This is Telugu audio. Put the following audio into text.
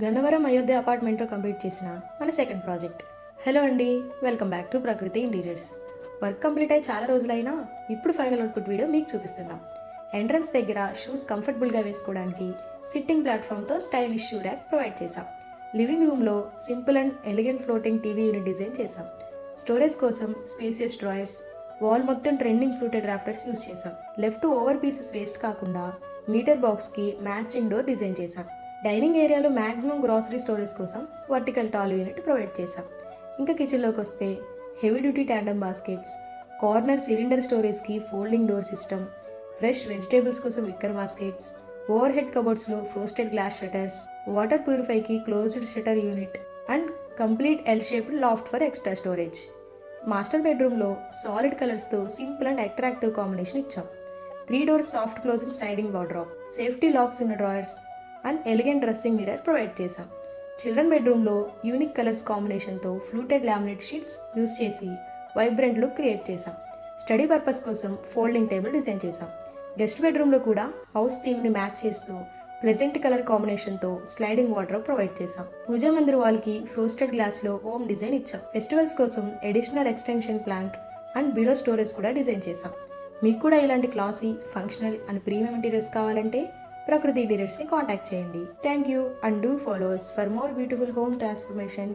గన్నవరం అయోధ్య అపార్ట్మెంట్లో కంప్లీట్ చేసిన మన సెకండ్ ప్రాజెక్ట్. హలో అండి, వెల్కమ్ బ్యాక్ టు ప్రకృతి ఇంటీరియర్స్. వర్క్ కంప్లీట్ అయ్యి చాలా రోజులైనా ఇప్పుడు ఫైనల్ అవుట్పుట్ వీడియో మీకు చూపిస్తున్నాం. ఎంట్రన్స్ దగ్గర షూస్ కంఫర్టబుల్గా వేసుకోవడానికి సిట్టింగ్ ప్లాట్ఫామ్తో స్టైలిష్ షూ ర్యాక్ ప్రొవైడ్ చేశాం. లివింగ్ రూమ్లో simple and elegant floating TV unit design చేశాం. స్టోరేజ్ కోసం స్పేసియస్ డ్రాయర్స్, వాల్ మొత్తం ట్రెండింగ్ ఫ్లూటెడ్ రాఫ్టర్స్ యూస్ చేశాం. లెఫ్ట్ ఓవర్ పీసెస్ వేస్ట్ కాకుండా మీటర్ బాక్స్కి మ్యాచింగ్ డోర్ డిజైన్ చేశాం. డైనింగ్ ఏరియాలో మ్యాక్సిమం గ్రాసరీ స్టోరేజ్ కోసం వర్టికల్ టాల్ యూనిట్ ప్రొవైడ్ చేశాం. ఇంకా కిచెన్లోకి వస్తే heavy duty tandem baskets, corner cylinder స్టోరేజ్కి folding door system, fresh vegetables కోసం విక్కర్ బాస్కెట్స్, ఓవర్ హెడ్ కబోర్డ్స్లో ఫ్రోస్టెడ్ గ్లాస్ షటర్స్, వాటర్ ప్యూరిఫైకి closed shutter unit and complete L shaped loft for extra storage. Master బెడ్రూమ్లో సాలిడ్ కలర్స్తో సింపుల్ అండ్ అట్రాక్టివ్ కాంబినేషన్ ఇచ్చాం. 3 doors soft closing sliding wardrobe, safety locks ఉన్న drawers and elegant dressing mirror provide చేశాం. చిల్డ్రన్ బెడ్రూమ్లో యూనిక్ కలర్స్ కాంబినేషన్తో ఫ్లూటెడ్ లామినేట్ షీట్స్ యూస్ చేసి వైబ్రెంట్ లుక్ క్రియేట్ చేశాం. స్టడీ పర్పస్ కోసం ఫోల్డింగ్ టేబుల్ డిజైన్ చేశాం. గెస్ట్ బెడ్రూమ్లో కూడా హౌస్ థీమ్ని మ్యాచ్ చేస్తూ ప్లెజెంట్ కలర్ కాంబినేషన్తో స్లైడింగ్ వార్డ్రోబ్ ప్రొవైడ్ చేశాం. పూజా మందిర్ వాల్కి ఫ్రోస్టెడ్ గ్లాస్లో హోమ్ డిజైన్ ఇచ్చాం. ఫెస్టివల్స్ కోసం additional extension plank and below storage కూడా డిజైన్ చేశాం. మీకు కూడా ఇలాంటి classy, functional and premium interiors కావాలంటే ప్రకృతి ఇంటీరియర్స్ని కాంటాక్ట్ చేయండి. Thank you and do follow us for more beautiful home transformation